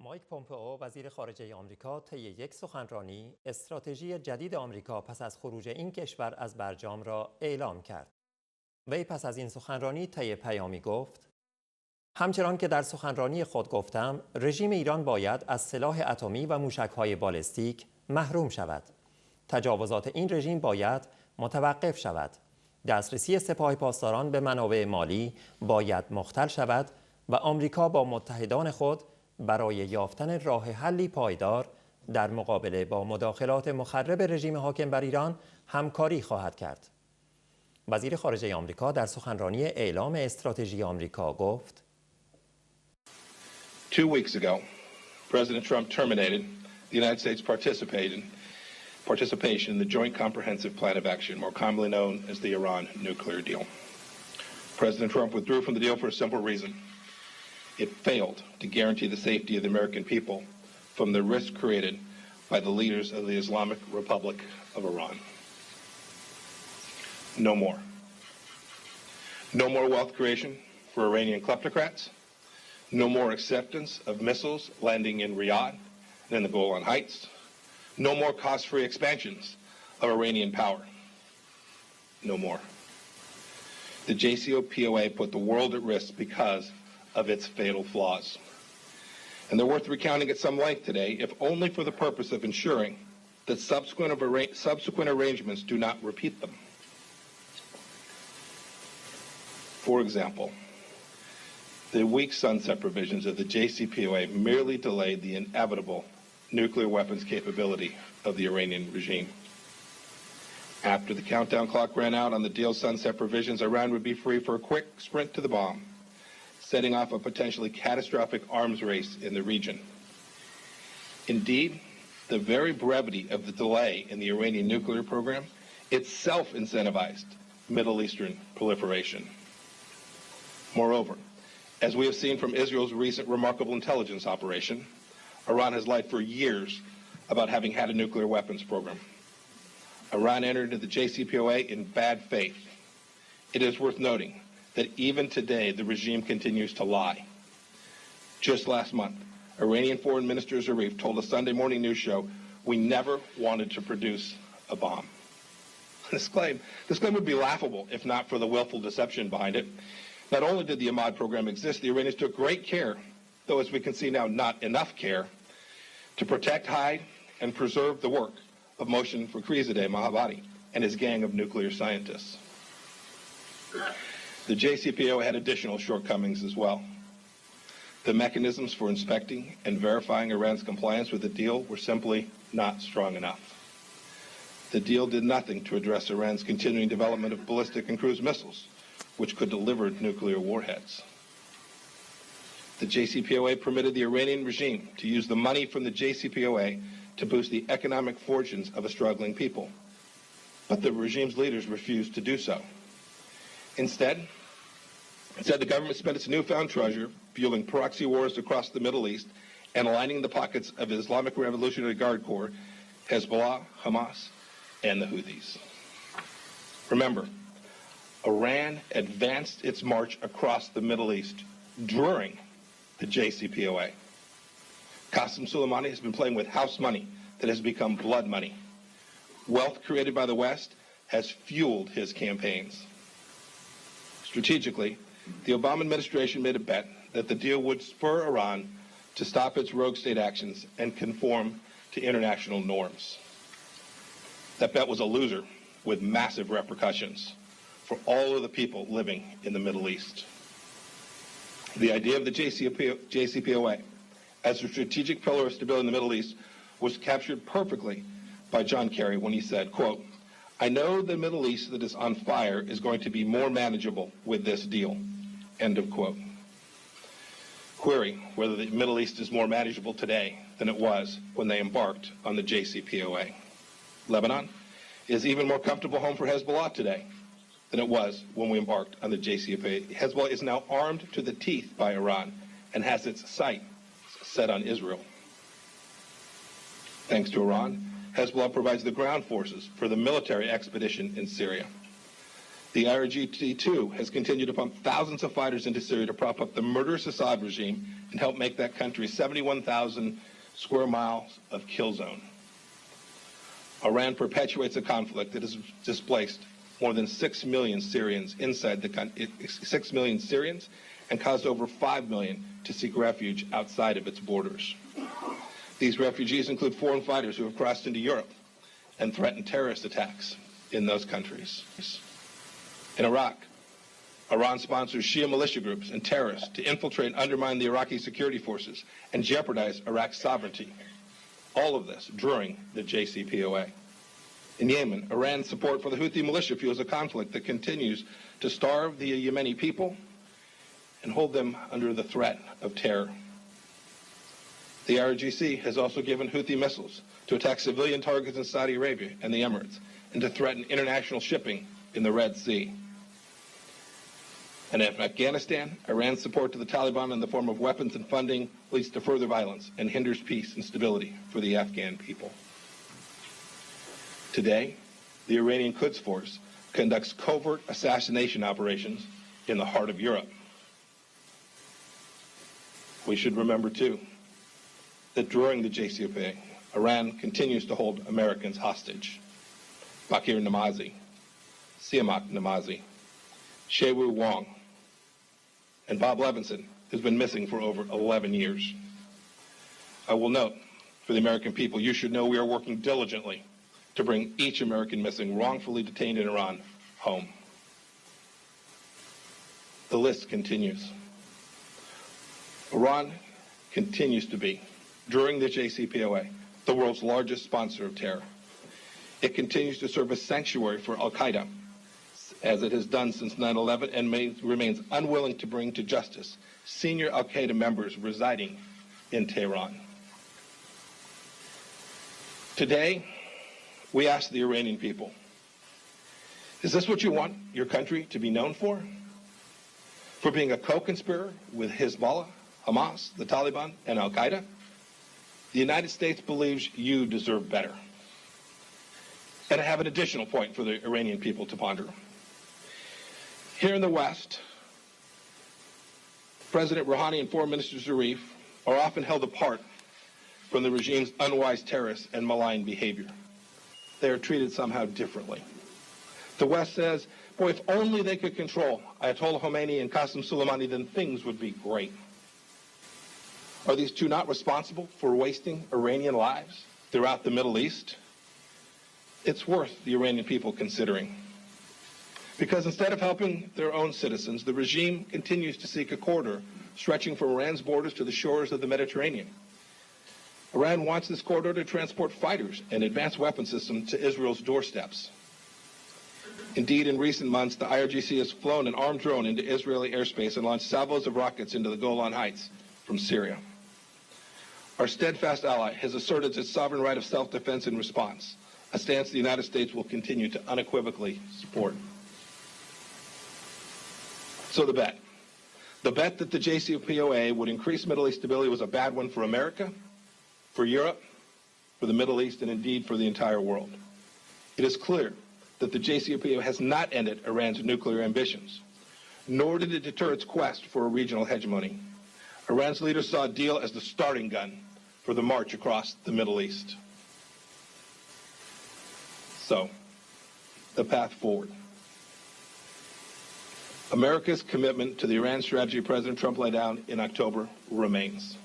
مايك وزير خارجه آمريکا طی یک سخنرانی استراتژی جدید آمریکا پس از خروج این کشور از برجام را اعلام کرد. وی پس از این سخنرانی طی پيامي گفت: همچنان که در سخنرانی خود گفتم، رژیم ایران باید از سلاح اتمی و موشکهاي بالستیک محروم شود. تجاوزات این رژیم باید متوقف شود. دسترسی سپاه پاسداران به منابع مالی باید مختل شود و آمریکا با متحدان خود برای یافتن راه حلی پایدار در مقابله با مداخلات مخرب رژیم حاکم بر ایران همکاری خواهد کرد. وزیر خارجه آمریکا در سخنرانی اعلام استراتژی آمریکا گفت: 2 weeks ago, President Trump terminated the United States participation in the Joint Comprehensive Plan of Action, more commonly known as the Iran nuclear deal. President Trump withdrew from the deal for a simple reason. It failed to guarantee the safety of the American people from the risk created by the leaders of the Islamic Republic of Iran. No more. No more wealth creation for Iranian kleptocrats. No more acceptance of missiles landing in Riyadh and in the Golan Heights. No more cost-free expansions of Iranian power. No more. The JCPOA put the world at risk because of its fatal flaws. And they're worth recounting at some length today, if only for the purpose of ensuring that subsequent arrangements do not repeat them. For example, the weak sunset provisions of the JCPOA merely delayed the inevitable nuclear weapons capability of the Iranian regime. After the countdown clock ran out on the deal's sunset provisions, Iran would be free for a quick sprint to the bomb, setting off a potentially catastrophic arms race in the region. Indeed, the very brevity of the delay in the Iranian nuclear program itself incentivized Middle Eastern proliferation. Moreover, as we have seen from Israel's recent remarkable intelligence operation, Iran has lied for years about having had a nuclear weapons program. Iran entered into the JCPOA in bad faith. It is worth noting that even today the regime continues to lie. Just last month, Iranian Foreign Minister Zarif told a Sunday morning news show, "We never wanted to produce a bomb." This claim would be laughable if not for the willful deception behind it. Not only did the Ahmad program exist, the Iranians took great care, though as we can see now not enough care, to protect, hide, and preserve the work of Mohsen Fakhrizadeh Mohammadi and his gang of nuclear scientists. The JCPOA had additional shortcomings as well. The mechanisms for inspecting and verifying Iran's compliance with the deal were simply not strong enough. The deal did nothing to address Iran's continuing development of ballistic and cruise missiles, which could deliver nuclear warheads. The JCPOA permitted the Iranian regime to use the money from the JCPOA to boost the economic fortunes of a struggling people. But the regime's leaders refused to do so. Instead, the government spent its newfound treasure fueling proxy wars across the Middle East and lining the pockets of Islamic Revolutionary Guard Corps, Hezbollah, Hamas, and the Houthis. Remember, Iran advanced its march across the Middle East during the JCPOA. Qasem Soleimani has been playing with house money that has become blood money. Wealth created by the West has fueled his campaigns. Strategically, the Obama administration made a bet that the deal would spur Iran to stop its rogue state actions and conform to international norms. That bet was a loser with massive repercussions for all of the people living in the Middle East. The idea of the JCPOA as a strategic pillar of stability in the Middle East was captured perfectly by John Kerry when he said, quote, "I know the Middle East that is on fire is going to be more manageable with this deal," end of quote. Query whether the Middle East is more manageable today than it was when they embarked on the JCPOA. Lebanon is even more comfortable home for Hezbollah today than it was when we embarked on the JCPOA. Hezbollah is now armed to the teeth by Iran and has its sight set on Israel. Thanks to Iran, Hezbollah provides the ground forces for the military expedition in Syria. The IRGC, too, has continued to pump thousands of fighters into Syria to prop up the murderous Assad regime and help make that country 71,000 square miles of kill zone. Iran perpetuates a conflict that has displaced more than 6 million Syrians inside the country, 6 million Syrians, and caused over 5 million to seek refuge outside of its borders. These refugees include foreign fighters who have crossed into Europe and threatened terrorist attacks in those countries. In Iraq, Iran sponsors Shia militia groups and terrorists to infiltrate and undermine the Iraqi security forces and jeopardize Iraq's sovereignty. All of this during the JCPOA. In Yemen, Iran's support for the Houthi militia fuels a conflict that continues to starve the Yemeni people and hold them under the threat of terror. The IRGC has also given Houthi missiles to attack civilian targets in Saudi Arabia and the Emirates and to threaten international shipping in the Red Sea. And in Afghanistan, Iran's support to the Taliban in the form of weapons and funding leads to further violence and hinders peace and stability for the Afghan people. Today, the Iranian Quds Force conducts covert assassination operations in the heart of Europe. We should remember, too, that during the JCPOA, Iran continues to hold Americans hostage. Bakir Namazi, Siamak Namazi, Shewu Wong, and Bob Levinson has been missing for over 11 years. I will note, for the American people, you should know we are working diligently to bring each American missing wrongfully detained in Iran home. The list continues. Iran continues to be, during the JCPOA, the world's largest sponsor of terror. It continues to serve as sanctuary for al-Qaeda, as it has done since 9/11, and remains unwilling to bring to justice senior al-Qaeda members residing in Tehran. Today, we ask the Iranian people, is this what you want your country to be known for? For being a co-conspirator with Hezbollah, Hamas, the Taliban, and al-Qaeda? The United States believes you deserve better. And I have an additional point for the Iranian people to ponder. Here in the West, President Rouhani and Foreign Minister Zarif are often held apart from the regime's unwise terrorists and malign behavior. They are treated somehow differently. The West says, boy, if only they could control Ayatollah Khomeini and Qasem Soleimani, then things would be great. Are these two not responsible for wasting Iranian lives throughout the Middle East? It's worth the Iranian people considering. Because instead of helping their own citizens, the regime continues to seek a corridor stretching from Iran's borders to the shores of the Mediterranean. Iran wants this corridor to transport fighters and advanced weapon systems to Israel's doorsteps. Indeed, in recent months, the IRGC has flown an armed drone into Israeli airspace and launched salvos of rockets into the Golan Heights from Syria. Our steadfast ally has asserted its sovereign right of self-defense in response, a stance the United States will continue to unequivocally support. So the bet that the JCPOA would increase Middle East stability was a bad one for America, for Europe, for the Middle East, and indeed for the entire world. It is clear that the JCPOA has not ended Iran's nuclear ambitions, nor did it deter its quest for a regional hegemony. Iran's leaders saw a deal as the starting gun for the march across the Middle East. So, the path forward. America's commitment to the Iran strategy President Trump laid down in October remains.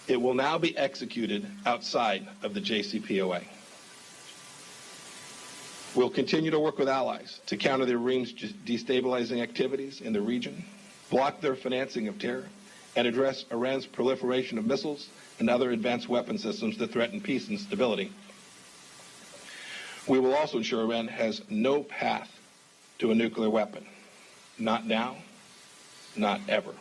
It will now be executed outside of the JCPOA. We'll continue to work with allies to counter the regime's destabilizing activities in the region, block their financing of terror, and address Iran's proliferation of missiles and other advanced weapon systems that threaten peace and stability. We will also ensure Iran has no path to a nuclear weapon. Not now, not ever.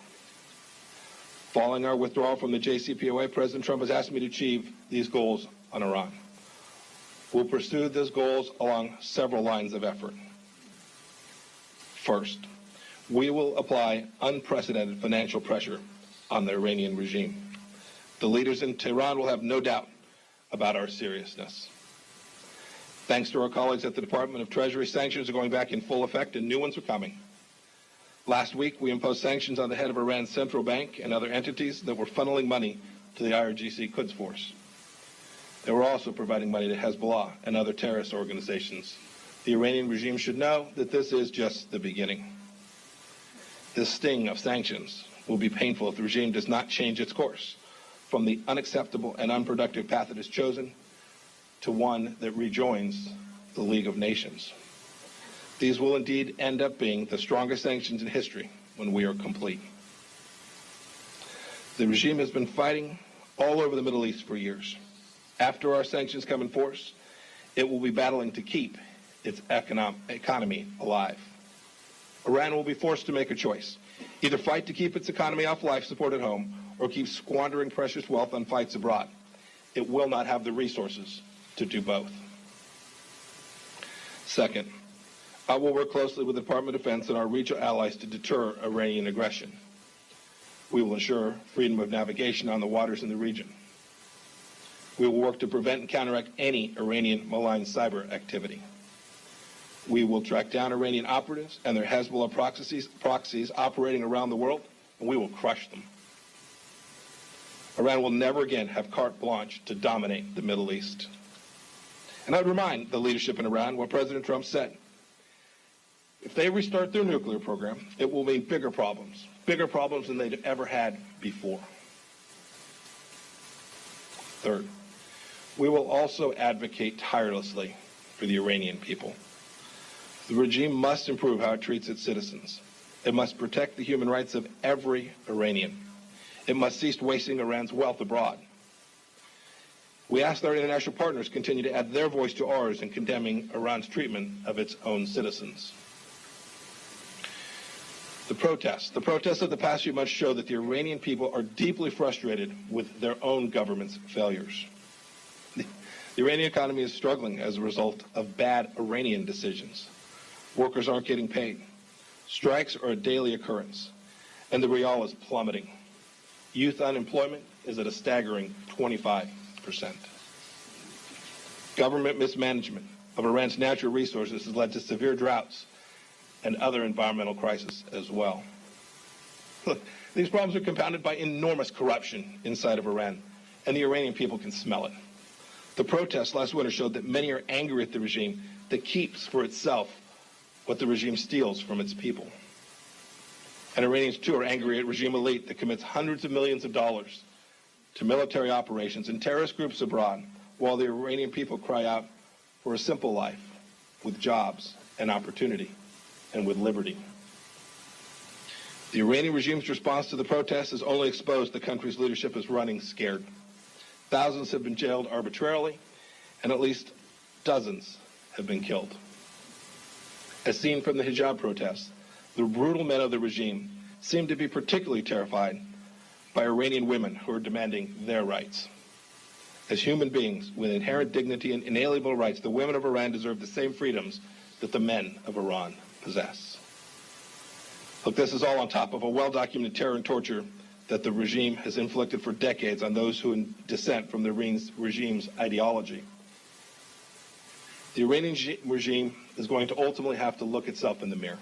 Following our withdrawal from the JCPOA, President Trump has asked me to achieve these goals on Iran. We'll pursue these goals along several lines of effort. First, we will apply unprecedented financial pressure on the Iranian regime. The leaders in Tehran will have no doubt about our seriousness. Thanks to our colleagues at the Department of Treasury, sanctions are going back in full effect and new ones are coming. Last week, we imposed sanctions on the head of Iran's central bank and other entities that were funneling money to the IRGC Quds Force. They were also providing money to Hezbollah and other terrorist organizations. The Iranian regime should know that this is just the beginning. This sting of sanctions will be painful if the regime does not change its course from the unacceptable and unproductive path it has chosen to one that rejoins the League of Nations. These will indeed end up being the strongest sanctions in history when we are complete. The regime has been fighting all over the Middle East for years. After our sanctions come in force, it will be battling to keep its economy alive. Iran will be forced to make a choice. Either fight to keep its economy off life support at home or keep squandering precious wealth on fights abroad. It will not have the resources to do both. Second, I will work closely with the Department of Defense and our regional allies to deter Iranian aggression. We will ensure freedom of navigation on the waters in the region. We will work to prevent and counteract any Iranian malign cyber activity. We will track down Iranian operatives and their Hezbollah proxies operating around the world, and we will crush them. Iran will never again have carte blanche to dominate the Middle East. And I'd remind the leadership in Iran what President Trump said. If they restart their nuclear program, it will mean bigger problems than they'd ever had before. Third, we will also advocate tirelessly for the Iranian people. The regime must improve how it treats its citizens. It must protect the human rights of every Iranian. It must cease wasting Iran's wealth abroad. We ask our international partners to continue to add their voice to ours in condemning Iran's treatment of its own citizens. The protests of the past few months show that the Iranian people are deeply frustrated with their own government's failures. The Iranian economy is struggling as a result of bad Iranian decisions. Workers aren't getting paid. Strikes are a daily occurrence, and the rial is plummeting. Youth unemployment is at a staggering 25%. Government mismanagement of Iran's natural resources has led to severe droughts and other environmental crises as well. Look, these problems are compounded by enormous corruption inside of Iran, and the Iranian people can smell it. The protests last winter showed that many are angry at the regime that keeps for itself what the regime steals from its people. And Iranians, too, are angry at regime elite that commits hundreds of millions of dollars to military operations and terrorist groups abroad, while the Iranian people cry out for a simple life with jobs and opportunity and with liberty. The Iranian regime's response to the protests has only exposed the country's leadership as running scared. Thousands have been jailed arbitrarily, and at least dozens have been killed. As seen from the hijab protests, the brutal men of the regime seem to be particularly terrified by Iranian women who are demanding their rights. As human beings with inherent dignity and inalienable rights, the women of Iran deserve the same freedoms that the men of Iran possess. Look, this is all on top of a well-documented terror and torture that the regime has inflicted for decades on those who dissent from the regime's ideology. The Iranian regime is going to ultimately have to look itself in the mirror.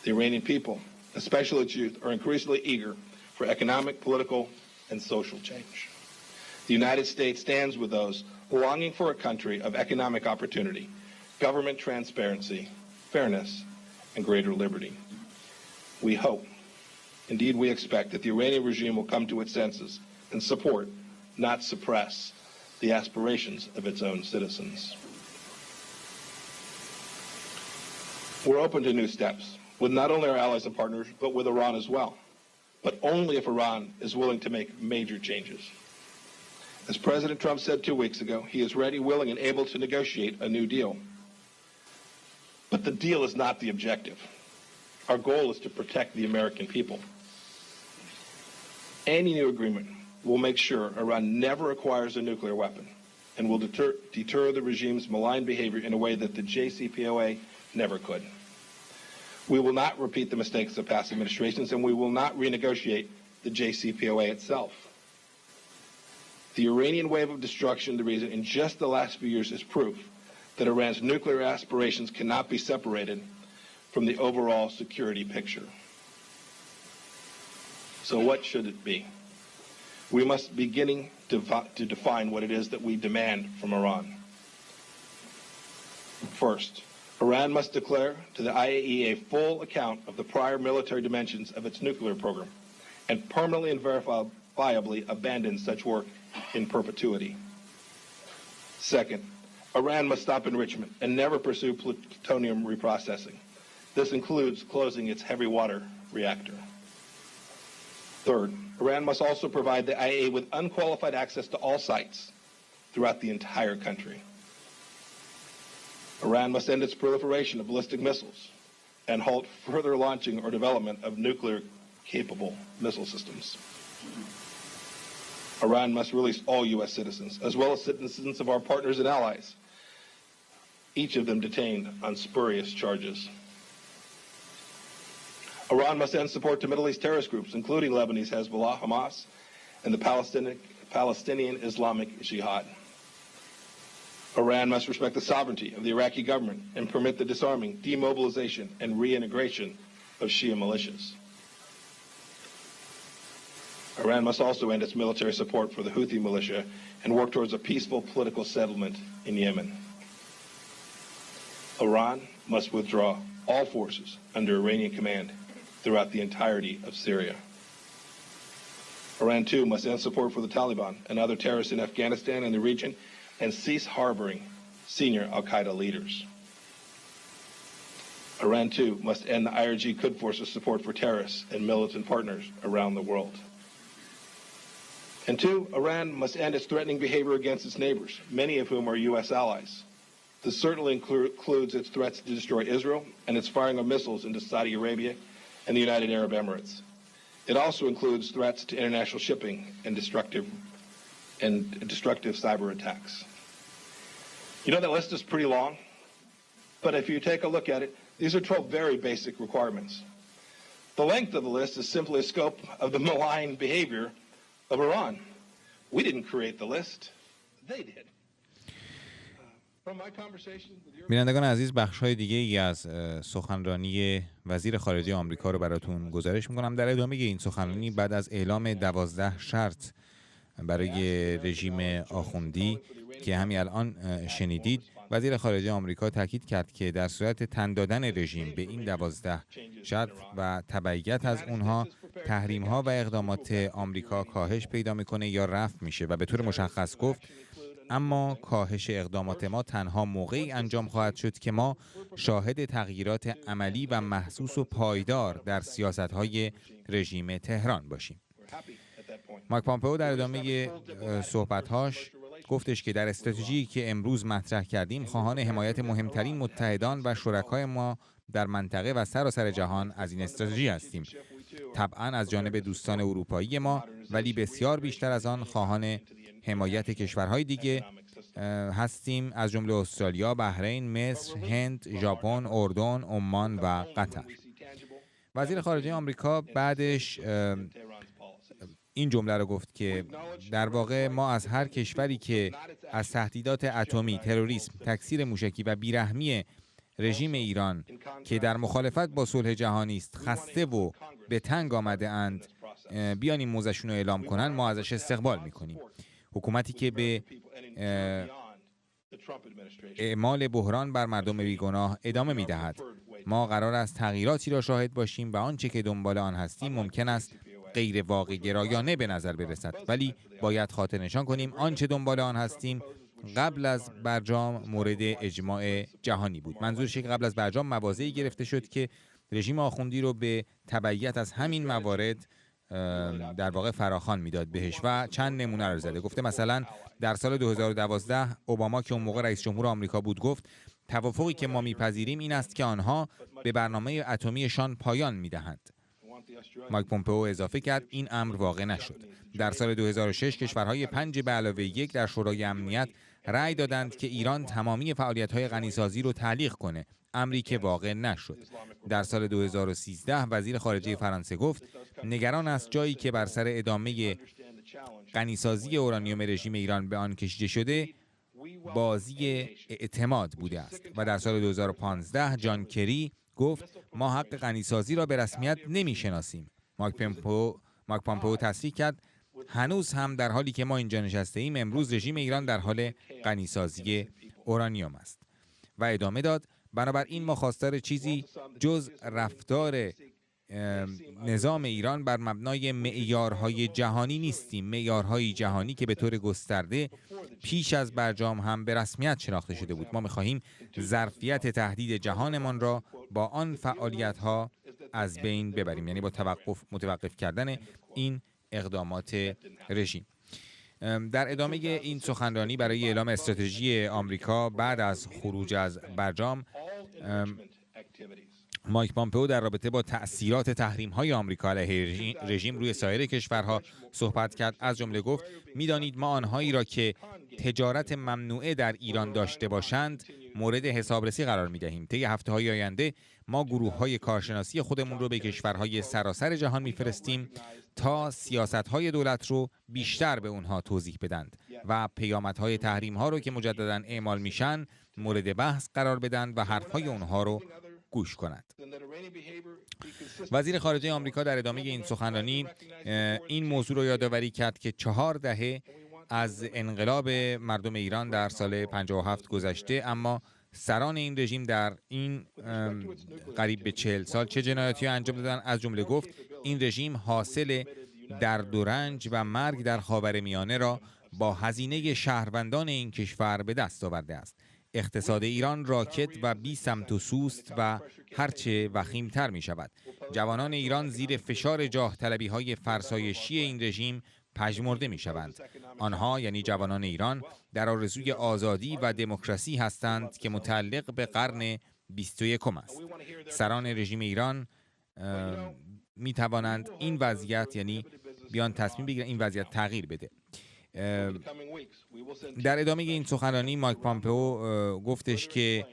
The Iranian people, especially its youth, are increasingly eager for economic, political, and social change. The United States stands with those longing for a country of economic opportunity, government transparency, fairness, and greater liberty. We hope, indeed we expect, that the Iranian regime will come to its senses and support, not suppress, the aspirations of its own citizens. We're open to new steps with not only our allies and partners, but with Iran as well, but only if Iran is willing to make major changes. As President Trump said 2 weeks ago, he is ready, willing, and able to negotiate a new deal. But the deal is not the objective. Our goal is to protect the American people. Any new agreement will make sure Iran never acquires a nuclear weapon and will deter the regime's malign behavior in a way that the JCPOA never could. We will not repeat the mistakes of past administrations, and we will not renegotiate the JCPOA itself. The Iranian wave of destruction in the region in just the last few years is proof that Iran's nuclear aspirations cannot be separated from the overall security picture. So what should it be? We must be beginning to define what it is that we demand from Iran. First, Iran must declare to the IAEA a full account of the prior military dimensions of its nuclear program and permanently and verifiably abandon such work in perpetuity. Second, Iran must stop enrichment and never pursue plutonium reprocessing. This includes closing its heavy water reactor. Third, Iran must also provide the IAEA with unqualified access to all sites throughout the entire country. Iran must end its proliferation of ballistic missiles and halt further launching or development of nuclear-capable missile systems. Iran must release all U.S. citizens, as well as citizens of our partners and allies, each of them detained on spurious charges. Iran must end support to Middle East terrorist groups, including Lebanese Hezbollah, Hamas, and the Palestinian Islamic Jihad. Iran must respect the sovereignty of the Iraqi government and permit the disarming, demobilization, and reintegration of Shia militias. Iran must also end its military support for the Houthi militia and work towards a peaceful political settlement in Yemen. Iran must withdraw all forces under Iranian command throughout the entirety of Syria. Iran, too, must end support for the Taliban and other terrorists in Afghanistan and the region and cease harboring senior al-Qaeda leaders. Iran, too, must end the IRG Quds Force's support for terrorists and militant partners around the world. And two, Iran must end its threatening behavior against its neighbors, many of whom are U.S. allies. This certainly includes its threats to destroy Israel and its firing of missiles into Saudi Arabia and the United Arab Emirates. It also includes threats to international shipping and destructive cyber attacks. You know, that list is pretty long, but if you take a look at it, these are 12 very basic requirements. The length of the list is simply a scope of the malign behavior of Iran. We didn't create the list. They did. بینندگان عزیز، بخش‌های دیگه‌ای از سخنرانی وزیر خارجه آمریکا رو براتون گزارش می‌کنم. در ادامه این سخنرانی بعد از اعلام 12 شرط برای رژیم آخوندی که همین الان شنیدید، وزیر خارجه آمریکا تاکید کرد که در صورت تن دادن رژیم به این 12 شرط و تبعیت از اونها، تحریم‌ها و اقدامات آمریکا کاهش پیدا می‌کنه یا رفع میشه و به طور مشخص گفت اما کاهش اقدامات ما تنها موقعی انجام خواهد شد که ما شاهد تغییرات عملی و محسوس و پایدار در سیاست‌های رژیم تهران باشیم. مایک پامپئو در ادامه صحبت‌هاش گفتش که در استراتژی که امروز مطرح کردیم خواهان حمایت مهمترین متحدان و شرکای ما در منطقه و سراسر جهان از این استراتژی هستیم. طبعاً از جانب دوستان اروپایی ما، ولی بسیار بیشتر از آن خواهان حمایت کشورهای دیگه هستیم، از جمله استرالیا، بحرین، مصر، هند، ژاپن، اردن، عمان و قطر. وزیر خارجه آمریکا بعدش این جمله رو گفت که در واقع ما از هر کشوری که از تهدیدات اتمی، تروریسم، تکثیر موشکی و بیرحمی رژیم ایران که در مخالفت با صلح جهانی است خسته و به تنگ آمده اند بیان این موضعشون رو اعلام کنن، ما ازش استقبال میکنیم. حکومتی که به اعمال بحران بر مردم بیگناه ادامه میدهد. ما قرار است تغییراتی را شاهد باشیم و آنچه که دنبال آن هستیم ممکن است غیر واقع گرایانه به نظر برسد، ولی باید خاطر نشان کنیم آنچه دنبال آن هستیم قبل از برجام مورد اجماع جهانی بود. منظورش که قبل از برجام مواضعی گرفته شد که رژیم آخوندی رو به تبعیت از همین موارد در واقع فراخوان میداد بهش و چند نمونه رو زده. گفته مثلا در سال 2012 اوباما که اون موقع رئیس جمهور آمریکا بود گفت توافقی که ما میپذیریم این است که آنها به برنامه اتمیشان پایان میدهند. مایک پامپئو اضافه کرد این امر واقع نشد. در سال 2006 کشورهای 5 به علاوه 1 در شورای امنیت رأی دادند که ایران تمامی فعالیت‌های غنیسازی رو تعلیق کنه، امری که واقع نشد. در سال 2013 وزیر خارجه فرانسه گفت نگران است جایی که بر سر ادامه غنیسازی اورانیوم رژیم ایران به آن کشیده شده بازی اعتماد بوده است. و در سال 2015 جان کری گفت ما حق غنیسازی را به رسمیت نمی‌شناسیم. مايک پومپئو تصریح کرد هنوز هم در حالی که ما اینجا نشسته ایم امروز رژیم ایران در حال غنیسازی اورانیوم است. و ادامه داد بنابراین ما خواستار چیزی جز رفتار نظام ایران بر مبنای معیارهای جهانی نیستیم، معیارهای جهانی که به طور گسترده پیش از برجام هم به رسمیت شناخته شده بود. ما می‌خواهیم ظرفیت تهدید جهانمان را با آن فعالیت‌ها از بین ببریم، یعنی با متوقف کردن این اقدامات رژیم. در ادامه این سخنرانی برای اعلام استراتژی آمریکا بعد از خروج از برجام، مايک پومپئو در رابطه با تأثیرات تحریم‌های آمریکا علیه رژیم روی سایر کشورها صحبت کرد. از جمله گفت می‌دانید ما آنهایی را که تجارت ممنوعه در ایران داشته باشند مورد حسابرسی قرار می‌دهیم. طی هفته‌های آینده ما گروه‌های کارشناسی خودمون رو به کشورهای سراسر جهان می‌فرستیم تا سیاست‌های دولت رو بیشتر به اونها توضیح بدند و پیامدهای تحریم‌ها رو که مجدداً اعمال میشن مورد بحث قرار بدن و حرف‌های اونها رو گوش کند. وزیر خارجه آمریکا در ادامه این سخنرانی این موضوع رو یادآوری کرد که 4 دهه از انقلاب مردم ایران در سال 57 گذشته، اما سران این رژیم در این قریب به 40 سال چه جنایاتی انجام دادن. از جمله گفت این رژیم حاصل درد و رنج و مرگ در خاورمیانه را با هزینه شهروندان این کشور به دست آورده است. اقتصاد ایران راکت و بی سمت و سوست و هرچه وخیمتر می شود. جوانان ایران زیر فشار جاه طلبی های فرسایشی این رژیم پژمرده می شوند. آنها یعنی جوانان ایران در آرزوی آزادی و دموکراسی هستند که متعلق به قرن 21 است. سران رژیم ایران می توانند این وضعیت یعنی بیان تصمیم بگیرن این وضعیت تغییر بده. در ادامه این سخنرانی مايک پومپئو گفتش که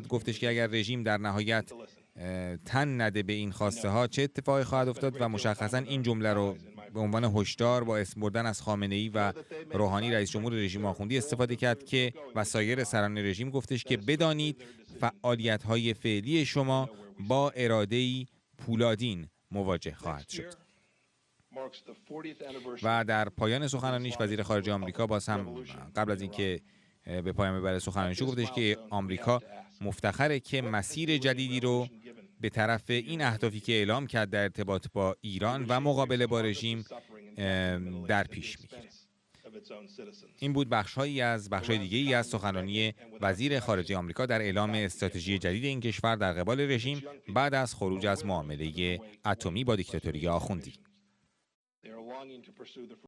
گفتش که اگر رژیم در نهایت تن نده به این خواسته ها چه اتفاقی خواهد افتاد و مشخصا این جمله رو به عنوان هشدار با اسم بردن از خامنه‌ای و روحانی رئیس جمهور رژیم آخوندی استفاده کرد که و سایر سران رژیم گفتش که بدانید فعالیت‌های فعلی شما با اراده‌ای پولادین مواجه خواهد شد. و در پایان سخنرانیش وزیر خارجه آمریکا باز هم قبل از اینکه به پایان ببره سخنرانیش گفتش که آمریکا مفتخره که مسیر جدیدی رو به طرف این اهدافی که اعلام کرد در ارتباط با ایران و مقابله با رژیم در پیش میگیره. این بود بخش‌های دیگه‌ای از سخنرانی وزیر خارجه آمریکا در اعلام استراتژی جدید این کشور در قبال رژیم بعد از خروج از معامله اتمی با دیکتاتوری آخوندی.